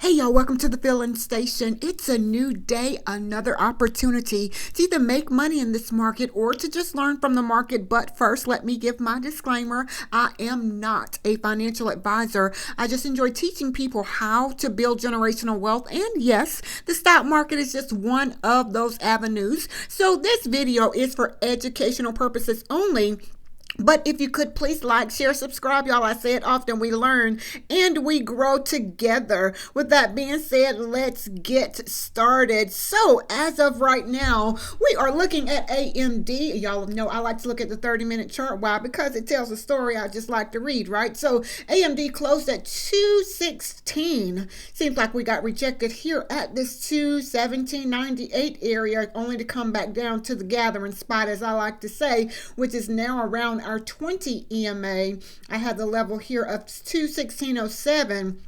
Hey y'all, welcome to the Filling Station. It's a new day, another opportunity to either make money in this market or to just learn from the market. But first, let me give my disclaimer. I am not a financial advisor. I just enjoy teaching people how to build generational wealth. And yes, the stock market is just one of those avenues. So this video is for educational purposes only. But if you could please like, share, subscribe, y'all. I say it often, we learn and we grow together. With that being said, let's get started. So as of right now, we are looking at AMD. Y'all know I like to look at the 30-minute chart. Why? Because it tells a story I just like to read, right? So AMD closed at 216. Seems like we got rejected here at this 217.98 area, only to come back down to the gathering spot, as I like to say, which is now around our 20 EMA. I have the level here of 216.07.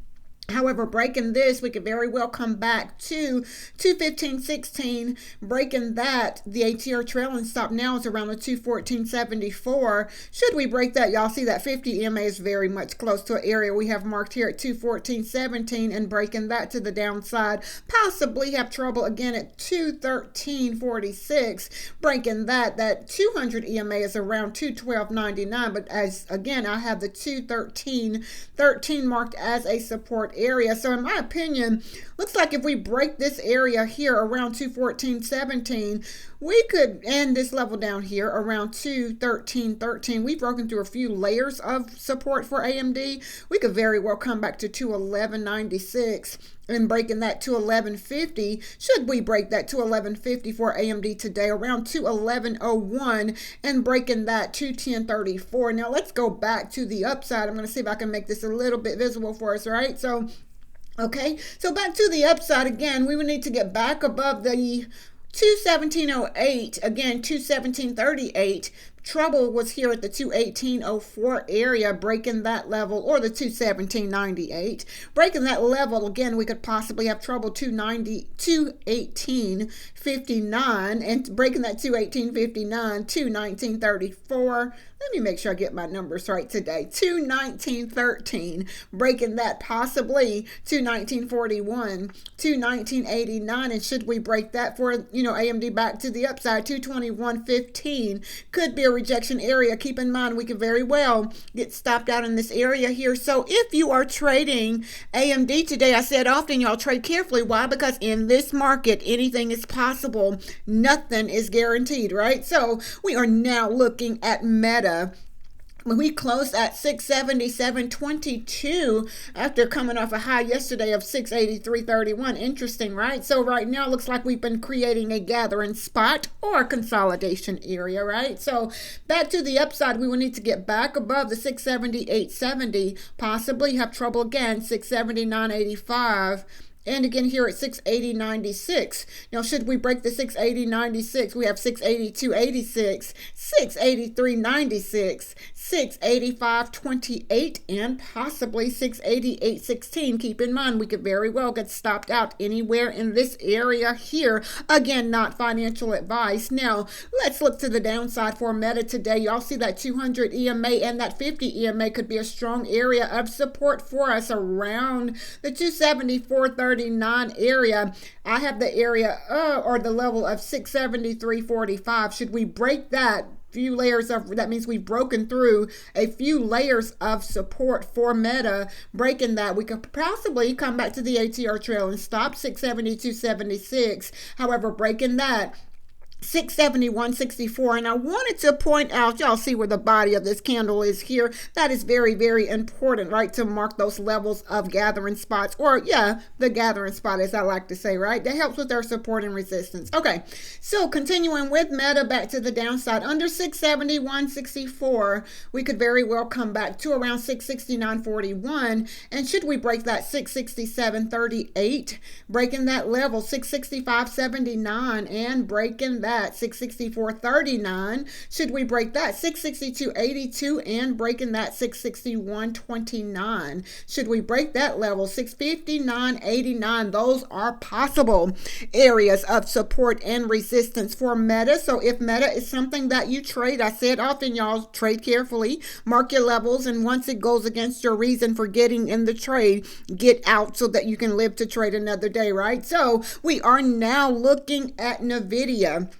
However, breaking this, we could very well come back to 215.16. Breaking that, the ATR trailing stop now is around the 214.74. Should we break that, y'all see that 50 EMA is very much close to an area we have marked here at 214.17, and breaking that to the downside, possibly have trouble again at 213.46. Breaking that 200 EMA is around 212.99, but as again, I have the 213.13 marked as a support area. So in my opinion, looks like if we break this area here around 214.17, we could end this level down here around 213.13. We've broken through a few layers of support for AMD. We could very well come back to 211.96 and breaking that to 1150. Should we break that to 1150 for AMD today, around 211.01, and breaking that to 210.34. Now let's go back to the upside. I'm going to see if I can make this a little bit visible for us, right? So okay, so back to the upside again, we would need to get back above the 217.08, again 217.38. Trouble was here at the 218.04 area, breaking that level, or the 217.98. Breaking that level, again, we could possibly have trouble 218.59, and breaking that 218.59, 219.34. Let me make sure I get my numbers right today. 219.13, breaking that possibly 219.41, 219.89, and should we break that for, AMD back to the upside, 221.15, could be a rejection area. Keep in mind, we could very well get stopped out in this area here. So if you are trading AMD today, I said often, y'all trade carefully. Why? Because in this market, anything is possible. Nothing is guaranteed, right? So we are now looking at Meta. We closed at 677.22 after coming off a high yesterday of 683.31. Interesting, right? So right now it looks like we've been creating a gathering spot or a consolidation area, right? So back to the upside, we will need to get back above the 670.870, possibly have trouble again, 679.85. And again here at 680.96. Now, should we break the 680.96, we have 682.86, 683.96, 685.28, and possibly 688.16. Keep in mind, we could very well get stopped out anywhere in this area here. Again, not financial advice. Now, let's look to the downside for Meta today. Y'all see that 200 EMA and that 50 EMA could be a strong area of support for us around the 274.39 area. I have the area or the level of 673.45. Should we break that few layers of, that means we've broken through a few layers of support for Meta, breaking that, we could possibly come back to the ATR trail and stop 672.76. However, breaking that 671.64, and I wanted to point out, y'all see where the body of this candle is here. That is very, very important, right, to mark those levels of gathering spots, or the gathering spot, as I like to say, right? That helps with our support and resistance. Okay, so continuing with Meta, back to the downside under 671.64, we could very well come back to around 669.41, and should we break that 667.38, breaking that level 665.79, and breaking that that, 664.39. Should we break that, 662.82, and breaking that, 661.29. Should we break that level, 659.89. Those are possible areas of support and resistance for Meta. So if Meta is something that you trade, I said often, y'all, trade carefully, mark your levels, and once it goes against your reason for getting in the trade, get out so that you can live to trade another day, right? So we are now looking at NVIDIA.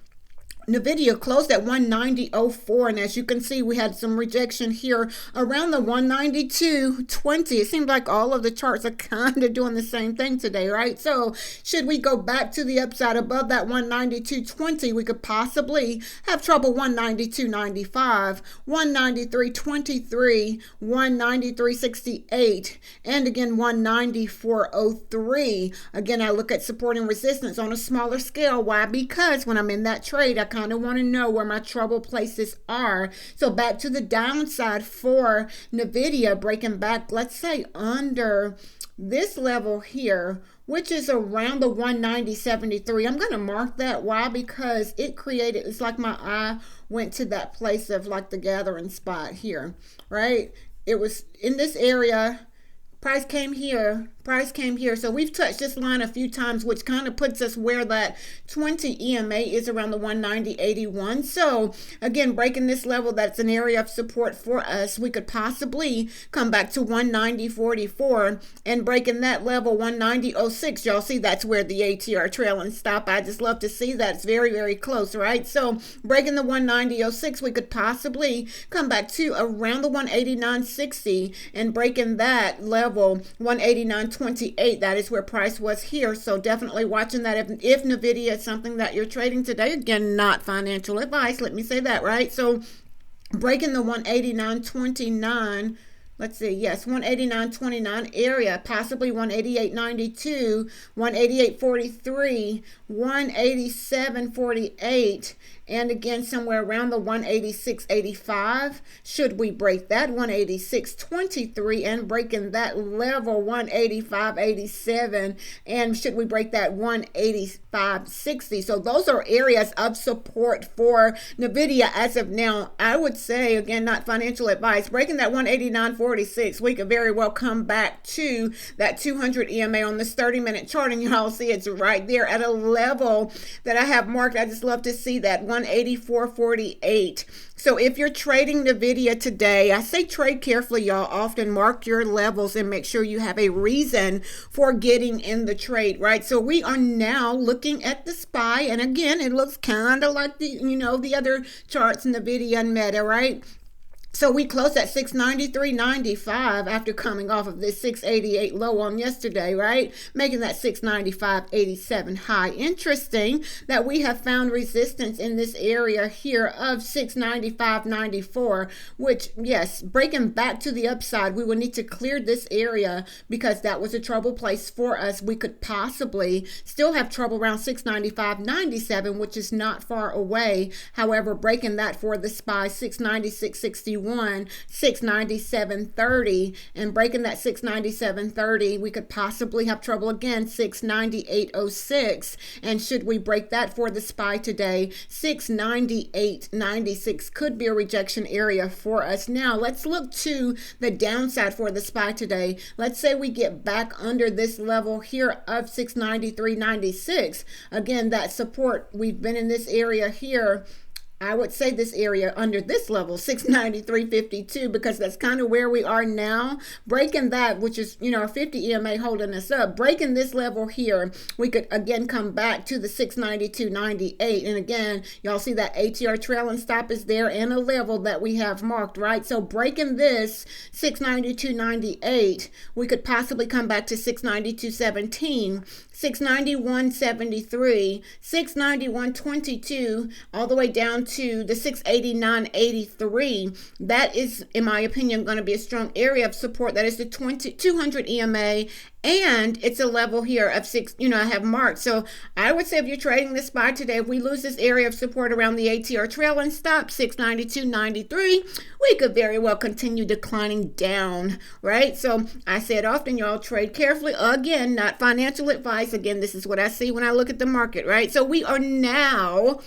NVIDIA closed at 190.04, and as you can see, we had some rejection here around the 192.20. It seems like all of the charts are kind of doing the same thing today, right? So should we go back to the upside above that 192.20, we could possibly have trouble 192.95, 193.23, 193.68, and again 194.03. Again, I look at support and resistance on a smaller scale. Why? Because when I'm in that trade, I kind of want to know where my trouble places are. So back to the downside for NVIDIA, breaking back, let's say under this level here, which is around the 190.73. I'm going to mark that. Why? Because it created, it's like my eye went to that place of like the gathering spot here, right? It was in this area. Price came here. So we've touched this line a few times, which kind of puts us where that 20 EMA is around the 190.81. So again, breaking this level, that's an area of support for us. We could possibly come back to 190.44 and breaking that level, 190.06. Y'all see that's where the ATR trailing stop. I just love to see that. It's very, very close, right? So breaking the 190.06, we could possibly come back to around the 189.60 and breaking that level, 189.28. That is where price was here. So definitely watching that. If NVIDIA is something that you're trading today, again, not financial advice, let me say that, right? So breaking the 189.29, let's see, yes, 189.29 area, possibly 188.92, 188.43, 187.48, and again somewhere around the 186.85. Should we break that, 186.23, and breaking that level, 185.87, and should we break that, 185.60. So those are areas of support for NVIDIA as of now. I would say, again, not financial advice, breaking that 189.46, we could very well come back to that 200 EMA on this 30-minute chart, and y'all see it's right there at a level that I have marked. I just love to see that, 184.48. So if you're trading NVIDIA today, I say trade carefully, y'all. Often mark your levels and make sure you have a reason for getting in the trade, right? So we are now looking at the SPY, and again, it looks kind of like the other charts, NVIDIA and Meta, right? So we closed at 693.95 after coming off of this 688 low on yesterday, right? Making that 695.87 high. Interesting that we have found resistance in this area here of 695.94, which, yes, breaking back to the upside, we will need to clear this area because that was a trouble place for us. We could possibly still have trouble around 695.97, which is not far away. However, breaking that for the SPY, 696.61. 697.30, and breaking that 697.30, we could possibly have trouble again, 698.06, and should we break that for the SPY today, 698.96 could be a rejection area for us. Now let's look to the downside for the SPY today. Let's say we get back under this level here of 693.96. Again, that support, we've been in this area here. I would say this area under this level, 693.52, because that's kind of where we are now. Breaking that, which is, a 50 EMA holding us up. Breaking this level here, we could again come back to the 692.98. And again, y'all see that ATR trailing stop is there and a level that we have marked, right? So breaking this 692.98, we could possibly come back to 692.17. 691.73, 691.22, all the way down to the 689.83. That is, in my opinion, going to be a strong area of support. That is the 200 EMA, and it's a level here of 6, I have marked. So I would say if you're trading this SPY today, if we lose this area of support around the ATR trailing stop, 692.93, we could very well continue declining down, right? So I said often, y'all, trade carefully. Again, not financial advice. Again, this is what I see when I look at the market, right? So we are now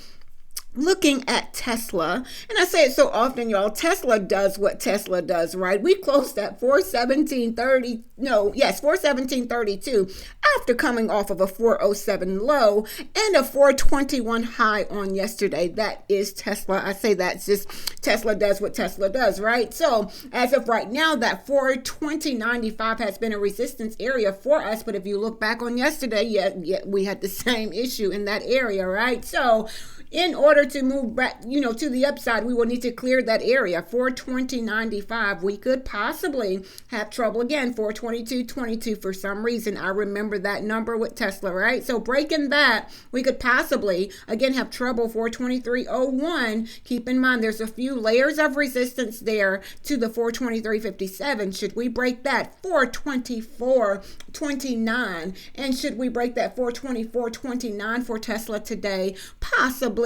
looking at Tesla, and I say it so often, y'all, Tesla does what Tesla does, right? We closed at 417.30, no, yes, 417.32 after coming off of a 407 low and a 421 high on yesterday. That is Tesla. I say that's just Tesla does what Tesla does, right? So as of right now, that 420.95 has been a resistance area for us, but if you look back on yesterday, yeah, we had the same issue in that area, right? So in order to move back, to the upside, we will need to clear that area, 420.95. We could possibly have trouble again, 422.22 for some reason. I remember that number with Tesla, right? So breaking that, we could possibly, again, have trouble, 423.01. Keep in mind, there's a few layers of resistance there to the 423.57. Should we break that, 424.29? And should we break that 424.29 for Tesla today, possibly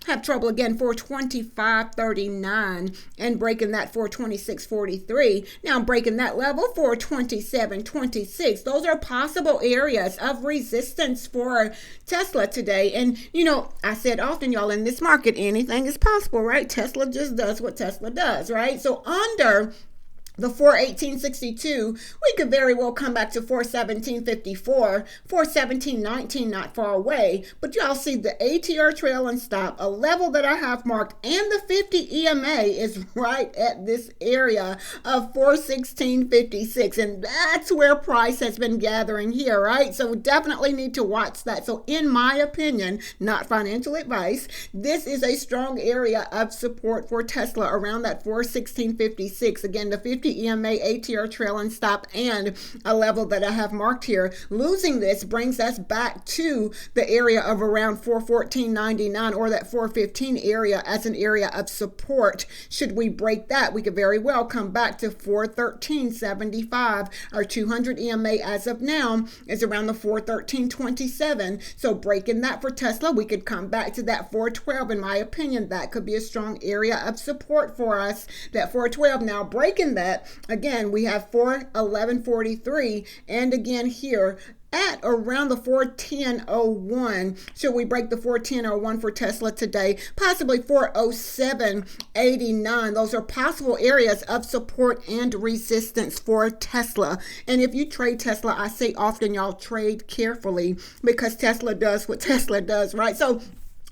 have trouble again, 425.39, and breaking that 426.43. Now breaking that level, 427.26. Those are possible areas of resistance for Tesla today. And I said often, y'all, in this market, anything is possible, right? Tesla just does what Tesla does, right? So under the 418.62, we could very well come back to 417.54, 417.19 not far away. But y'all see the ATR trail and stop, a level that I have marked, and the 50 EMA is right at this area of 416.56. And that's where price has been gathering here, right? So we definitely need to watch that. So in my opinion, not financial advice, this is a strong area of support for Tesla around that 416.56. Again, the 50 EMA, ATR trail and stop, and a level that I have marked here. Losing this brings us back to the area of around 414.99 or that 415 area as an area of support. Should we break that, we could very well come back to 413.75. Our 200 EMA as of now is around the 413.27. So breaking that for Tesla, we could come back to that 412. In my opinion, that could be a strong area of support for us, that 412. Now breaking that, again, we have 411.43, and again here at around the 410.01. Should we break the 410.01 for Tesla today? Possibly 407.89. Those are possible areas of support and resistance for Tesla. And if you trade Tesla, I say often, y'all, trade carefully, because Tesla does what Tesla does, right? So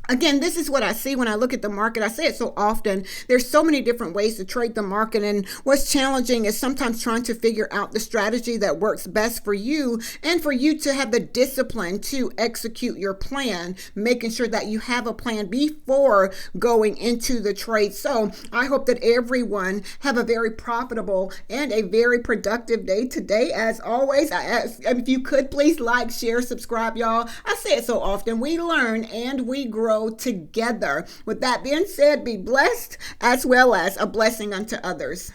again, this is what I see when I look at the market. I say it so often. There's so many different ways to trade the market, and what's challenging is sometimes trying to figure out the strategy that works best for you, and for you to have the discipline to execute your plan, making sure that you have a plan before going into the trade. So I hope that everyone have a very profitable and a very productive day today. As always, I ask if you could please like, share, subscribe, y'all. I say it so often. We learn and we grow together. With that being said, be blessed as well as a blessing unto others.